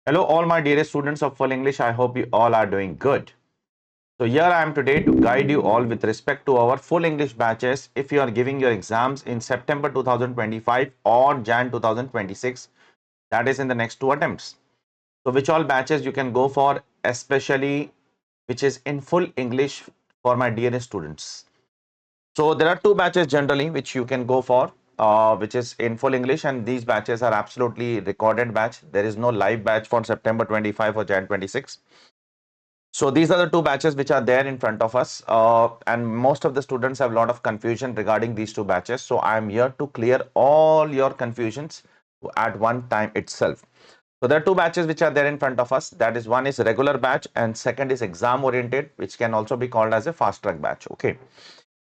Hello, all my dearest students of Full English. I hope you all are doing good. So, here I am today to guide you all with respect to our Full English batches. If you are giving your exams in September 2025 or Jan 2026, that is in the next two attempts. So, which all batches you can go for, especially which is in full English for my dearest students. So there are two batches generally which you can go for, which is in full English, and these batches are absolutely recorded batch. There is no live batch for September 25 or Jan 26. So these are the two batches which are there in front of us, and most of the students have a lot of confusion regarding these two batches. So I am here to clear all your confusions at one time itself. So there are two batches which are there in front of us. That is, one is regular batch and second is exam oriented, which can also be called as a fast track batch. Okay.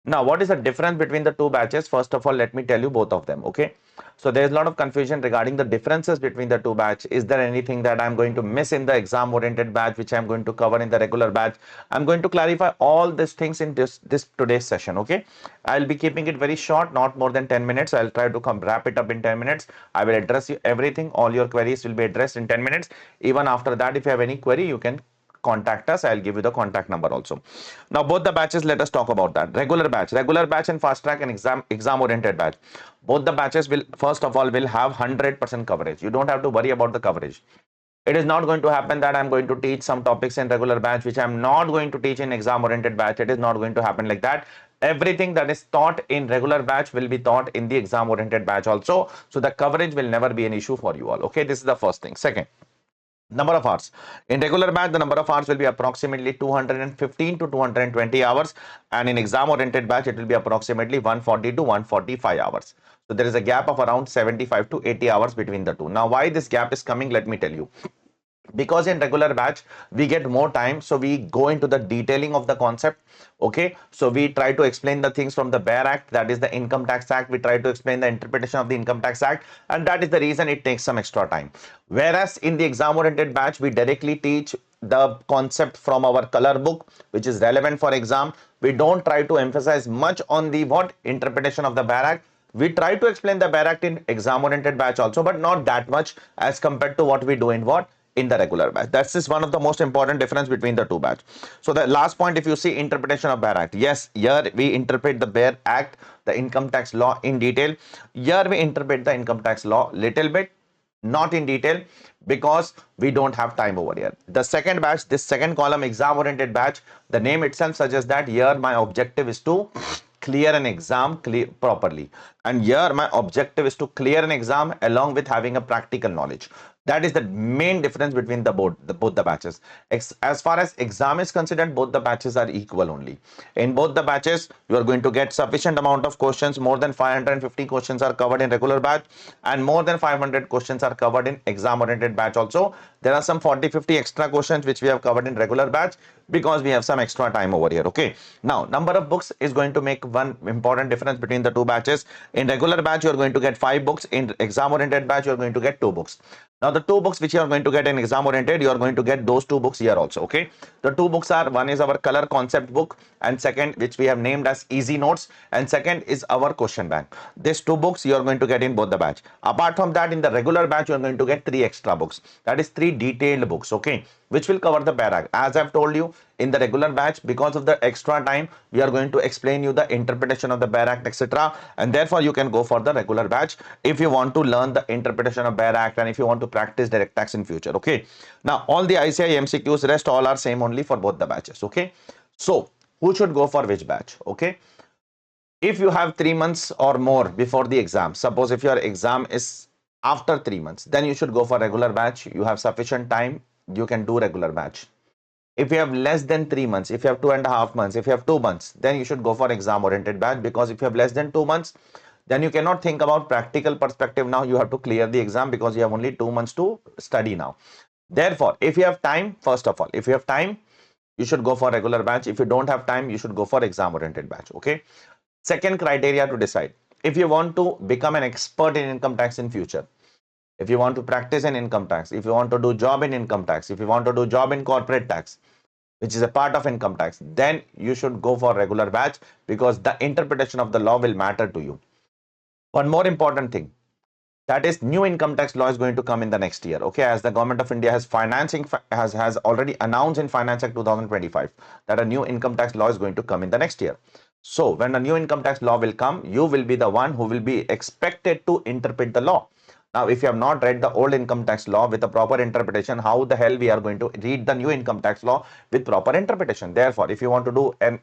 Now, what is the difference between the two batches? First of all, let me tell you both of them. Okay. So there's a lot of confusion regarding the differences between the two batch. Is there anything that I'm going to miss in the exam oriented batch, which I'm going to cover in the regular batch? I'm going to clarify all these things in this today's session. Okay. I'll be keeping it very short, not more than 10 minutes. I'll try to wrap it up in 10 minutes. I will address you everything. All your queries will be addressed in 10 minutes. Even after that, if you have any query, you can contact us. I'll give you the contact number also. Now, both the batches, let us talk about that. Regular batch and fast track and exam oriented batch. Both the batches will, first of all, will have 100% coverage. You don't have to worry about the coverage. It is not going to happen that I'm going to teach some topics in regular batch which I'm not going to teach in exam oriented batch. It is not going to happen like that. Everything that is taught in regular batch will be taught in the exam oriented batch also. So the coverage will never be an issue for you all. Okay, this is the first thing. Second, number of hours. In regular batch, the number of hours will be approximately 215 to 220 hours, and in exam oriented batch it will be approximately 140 to 145 hours. So there is a gap of around 75 to 80 hours between the two. Now, why this gap is coming, let me tell you. Because in regular batch we get more time, so we go into the detailing of the concept. Okay, so we try to explain the things from the bare act, that is the income tax act. We try to explain the interpretation of the income tax act, and that is the reason it takes some extra time. Whereas in the exam oriented batch we directly teach the concept from our color book, which is relevant for exam. We don't try to emphasize much on the what interpretation of the bare act. We try to explain the bare act in exam oriented batch also, but not that much as compared to what we do in what, in the regular batch. That's is one of the most important difference between the two batch. So the last point, if you see interpretation of bare act, yes, here we interpret the bare act, the income tax law in detail. Here we interpret the income tax law little bit, not in detail, because we don't have time over here. The second batch, this second column, exam oriented batch, the name itself suggests that here my objective is to clear an exam properly, and here my objective is to clear an exam along with having a practical knowledge. That is the main difference between both the batches. As far as exam is considered, both the batches are equal only. In both the batches you are going to get sufficient amount of questions. More than 550 questions are covered in regular batch, and more than 500 questions are covered in exam oriented batch also. There are some 40-50 extra questions which we have covered in regular batch because we have some extra time over here. Okay, now number of books is going to make one important difference between the two batches. In regular batch you are going to get 5 books. In exam oriented batch you are going to get 2 books. Now the 2 books which you are going to get in exam oriented, you are going to get those 2 books here also. Okay, the 2 books are, one is our color concept book, and second, which we have named as easy notes, and second is our question bank. These 2 books you are going to get in both the batch. Apart from that, in the regular batch you are going to get 3 extra books, that is 3 detailed books. Okay, which will cover the paragraph. As I've told you, in the regular batch, because of the extra time, we are going to explain you the interpretation of the bare act, etc., and therefore you can go for the regular batch if you want to learn the interpretation of bare act and if you want to practice direct tax in future. Okay, now all the ICI MCQs rest all are same only for both the batches. Okay, so who should go for which batch? Okay, if you have 3 months or more before the exam, suppose if your exam is after 3 months, then you should go for regular batch. You have sufficient time, you can do regular batch. If you have less than 3 months, if you have 2.5 months, if you have 2 months, then you should go for exam oriented batch, because if you have less than 2 months, then you cannot think about practical perspective. Now you have to clear the exam because you have only 2 months to study now. Therefore, if you have time, first of all, if you have time, you should go for regular batch. If you don't have time, you should go for exam oriented batch. Okay, second criteria to decide, if you want to become an expert in income tax in future, if you want to practice in income tax, if you want to do job in income tax, if you want to do job in corporate tax, which is a part of income tax, then you should go for regular batch, because the interpretation of the law will matter to you. One more important thing, That is, new income tax law is going to come in the next year. Okay, as the government of India has has already announced in Finance Act 2025 that a new income tax law is going to come in the next year. So when a new income tax law will come, you will be the one who will be expected to interpret the law. Now, if you have not read the old income tax law with a proper interpretation, how the hell we are going to read the new income tax law with proper interpretation? Therefore, if you want to do an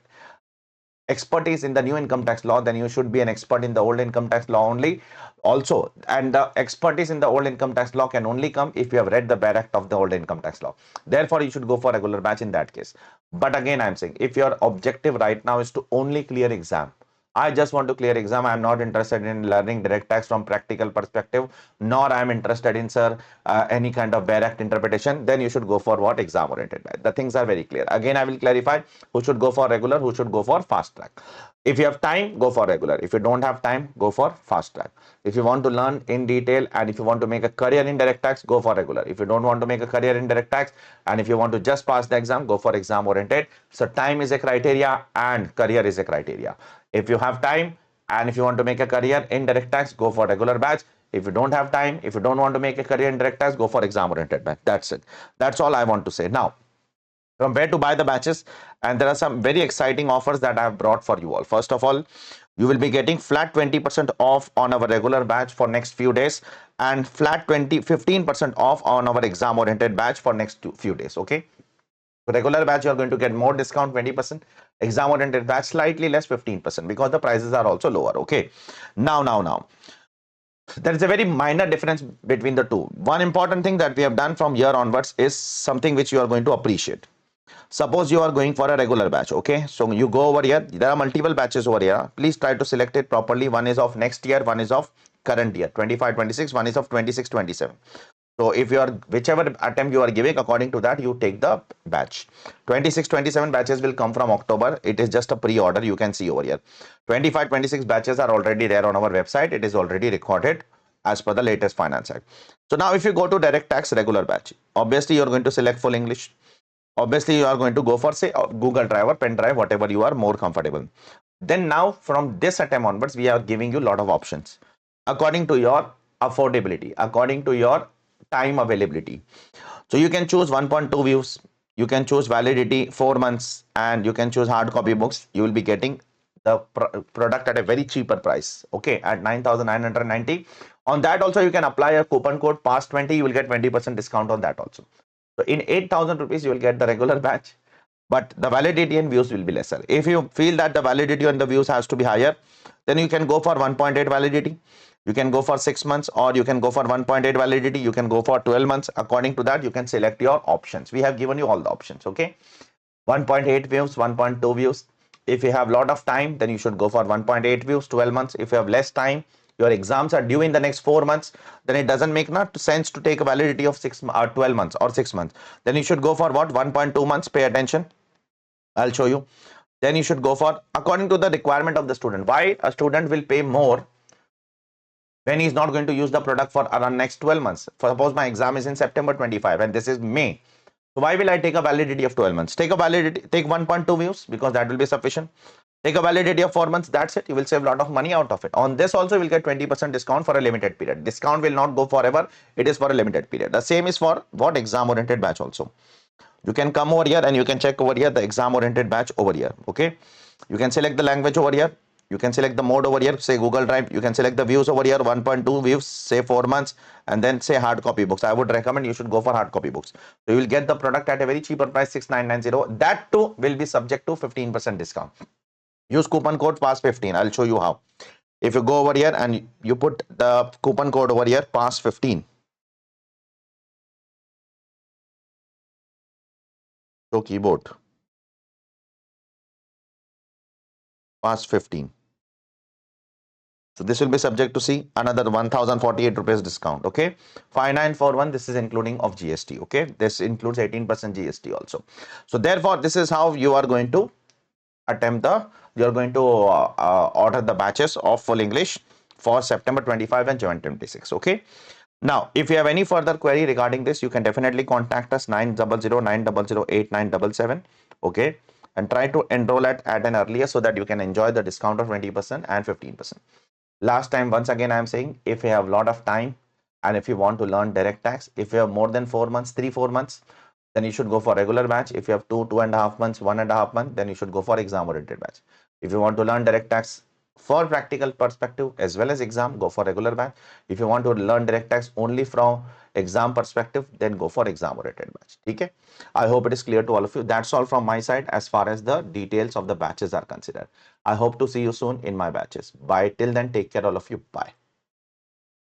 expertise in the new income tax law, then you should be an expert in the old income tax law only also. And the expertise in the old income tax law can only come if you have read the bare act of the old income tax law. Therefore, you should go for regular batch in that case. But again, I'm saying, if your objective right now is to only clear exam, I just want to clear exam, I'm not interested in learning direct tax from practical perspective, nor I'm interested in, sir, any kind of bare act interpretation, then you should go for what? Exam oriented. The things are very clear. Again, I will clarify who should go for regular, who should go for fast track. If you have time, go for regular. If you don't have time, go for fast track. If you want to learn in detail and if you want to make a career in direct tax, go for regular. If you don't want to make a career in direct tax and if you want to just pass the exam, go for exam oriented. So time is a criteria and career is a criteria. If you have time and if you want to make a career in direct tax, go for regular batch. If you don't have time, if you don't want to make a career in direct tax, go for exam oriented batch. That's it. That's all I want to say. Now, from where to buy the batches, and there are some very exciting offers that I have brought for you all. First of all, you will be getting flat 20% off on our regular batch for next few days and flat 15% off on our exam oriented batch for next few days. Okay, regular batch you are going to get more discount 20%, exam oriented batch slightly less 15% because the prices are also lower. Okay, now there is a very minor difference between the two. One important thing that we have done from here onwards is something which you are going to appreciate. Suppose you are going for a regular batch. Okay, so you go over here, there are multiple batches over here. Please try to select it properly. One is of next year, one is of current year 25-26, one is of 26-27. So if you are, whichever attempt you are giving, according to that you take the batch. 26-27 batches will come from October. It is just a pre-order, you can see over here. 25-26 batches are already there on our website. It is already recorded as per the latest Finance Act. So now if you go to direct tax regular batch, obviously you are going to select full English. Obviously you are going to go for, say, Google Drive or pen drive, whatever you are more comfortable. Then now from this attempt onwards, we are giving you a lot of options according to your affordability, according to your time availability. So you can choose 1.2 views, you can choose validity 4 months, and you can choose hard copy books. You will be getting the product at a very cheaper price, okay, at 9,990. On that also you can apply a coupon code PASS20, you will get 20% discount on that also. So in 8,000 rupees, you will get the regular batch, but the validity and views will be lesser. If you feel that the validity and the views has to be higher, then you can go for 1.8 validity. You can go for 6 months, or you can go for 1.8 validity. You can go for 12 months. According to that, you can select your options. We have given you all the options. Okay. 1.8 views, 1.2 views. If you have a lot of time, then you should go for 1.8 views, 12 months. If you have less time, your exams are due in the next 4 months, then it doesn't make not sense to take a validity of 6 or 12 months or 6 months. Then you should go for what? 1.2 months. Pay attention. I'll show you. Then you should go for according to the requirement of the student. Why a student will pay more when he's not going to use the product for around next 12 months. Suppose my exam is in September 25 and this is May. So why will I take a validity of 12 months? Take a validity, take 1.2 views because that will be sufficient. Take a validity of 4 months. That's it. You will save a lot of money out of it. On this also, you will get 20% discount for a limited period. Discount will not go forever. It is for a limited period. The same is for what? Exam oriented batch also. You can come over here and you can check over here the exam oriented batch over here. Okay. You can select the language over here. You can select the mode over here, say Google Drive. You can select the views over here, 1.2 views, say 4 months, and then say hard copy books. I would recommend you should go for hard copy books. So you will get the product at a very cheaper price, 6,990. That too will be subject to 15% discount. Use coupon code PASS15. I'll show you how. If you go over here and you put the coupon code over here, PASS15. So keyboard, PASS15. So this will be subject to see another 1,048 rupees discount. Okay, 5,941. This is including of GST. Okay, this includes 18% GST also. So therefore, this is how you are going to attempt the. You are going to order the batches of full English for September 25 and June 26. Okay. Now, if you have any further query regarding this, you can definitely contact us 900-900-8977. Okay, and try to enroll at an earlier so that you can enjoy the discount of 20% and 15%. Last time, once again, I am saying, if you have a lot of time and if you want to learn direct tax, if you have more than 4 months, 3-4 months, then you should go for regular batch. If you have 2.5 months, 1.5 months, then you should go for exam oriented batch. If you want to learn direct tax for practical perspective as well as exam, go for regular batch. If you want to learn direct tax only from exam perspective, then go for exam oriented batch. Okay. I hope it is clear to all of you. That's all from my side as far as the details of the batches are considered. I hope to see you soon in my batches. Bye. Till then, take care all of you. Bye.